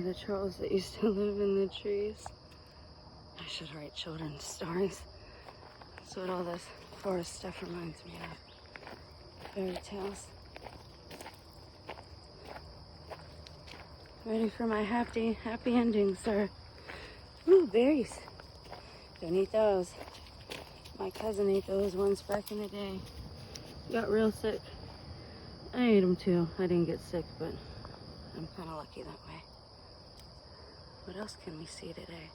the trolls that used to live in the trees. I should write children's stories. That's what all this forest stuff reminds me of. Fairy tales. Ready for my happy ending, sir. Ooh, berries. Don't eat those. My cousin ate those once back in the day. Got real sick. I ate them too. I didn't get sick, but I'm kind of lucky that way. What else can we see today?